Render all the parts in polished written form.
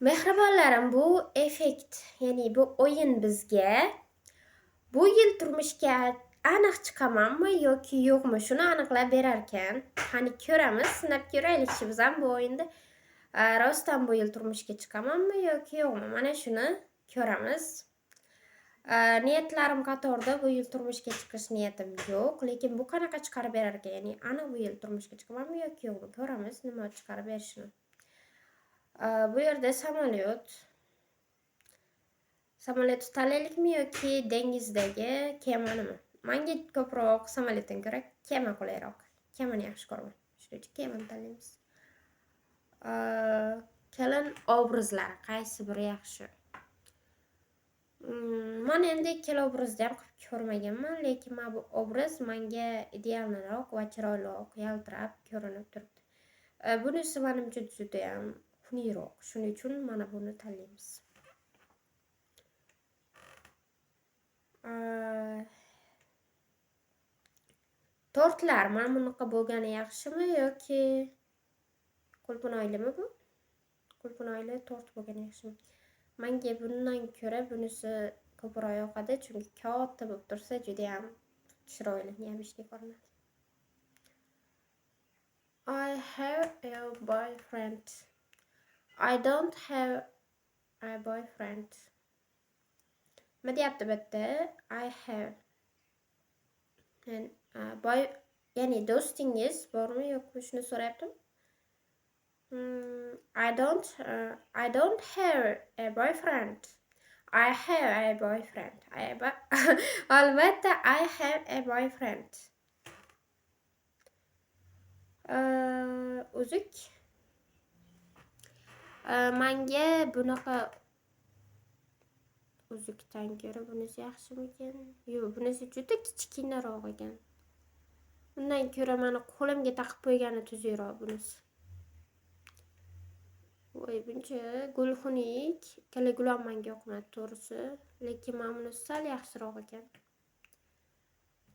Mehribonlarim, bu effekt, ya'ni bu o'yin bizga bu yil turmushga aniq chiqamanmi yoki yo'qmi, shuni aniqlab berarkan. Qani ko'ramiz, sinab ko'raylikchi biz ham bu o'yinda rostdan bu yil turmushga chiqamanmi yoki yo'qmi? Mana shuni ko'ramiz. Niyatlarim qatorida bu yil turmushga chiqish niyatim yo'q, lekin bu qanaqa chiqarib berarkan, ya'ni aniq bu yil turmushga chiqamanmi yoki yo'qmi? Ko'ramiz nima chiqarib berishini. Bu yerda samolyot tanlaylikmi yoki dengizdagi kemanimi? Menga ko'proq samolyotdan ko'ra kema qulayroq. Kemani yaxshi ko'raman. Shuning uchun kemani tanlaymiz. Kelin obrazlari qaysi biri yaxshi? Men endi ikkala obrazni ham qilib ko'rmaganman, lekin men bu obraz menga idealroq va chiroyliroq, yaltirab ko'rinib turibdi. Bunisi menimcha juda ham xunukroq. Shuning uchun mana buni tanlaymiz. Tortlar mana bunaqa bo'lgani yaxshimi yoki qulpunoylimi bu? Qulpunoyli tort bo'lgani yaxshimi? Menga bundan ko'ra bunisi ko'proq yoqadi, chunki katta bo'lib tursa juda ham chiroyli, nemishdek ko'rinadi. I have a boyfriend. I don't have a boyfriend. Nima deyapti bu yerda? I have. Ya'ni do'stingiz bormi yo'qmi shuni so'rayaptim. I don't have a boyfriend. I have a boyfriend. Albatta I have a boyfriend. Uzuk. Menga bunaqa uzukdan ko'ra bunisi yaxshimikan? Yo'q, bunisi juda kichkinaroq ekan. Bundan ko'ra meni qo'limga taqib qo'ygani tuzukroq bunisi. Voy, buncha gulxunik, ikkala gul ham menga yoqmadi to'g'risi, lekin men buni sal yaxshiroq ekan.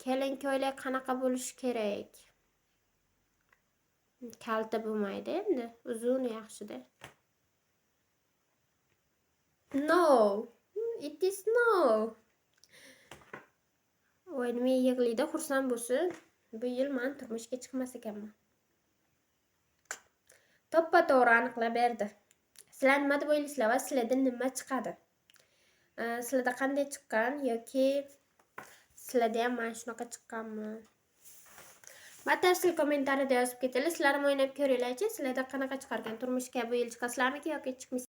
Kelin ko'ylak qanaqa bo'lishi kerak? Kalta bo'lmaydi endi, uzun yaxshida. No. It is no. Voy, nima yig'laydi, xursand bo'lsin. Bu yil men turmushga chiqmas ekanman. To'ppa-to'g'ri aniqlab berdi. Sizlar nima deb o'ylaysizlar va sizlarda nima chiqadi? Sizlarda qanday chiqqan yoki sizlarda ham mana shunaqa chiqqanmi? Batafsil kommentariyada yozib ketinglar. Sizlar ham o'ynab ko'ringlarchi. Sizlarda qanaqa chiqargan? Turmushga bu yil chiqasizlarmi yoki chiqmaysizlarmi?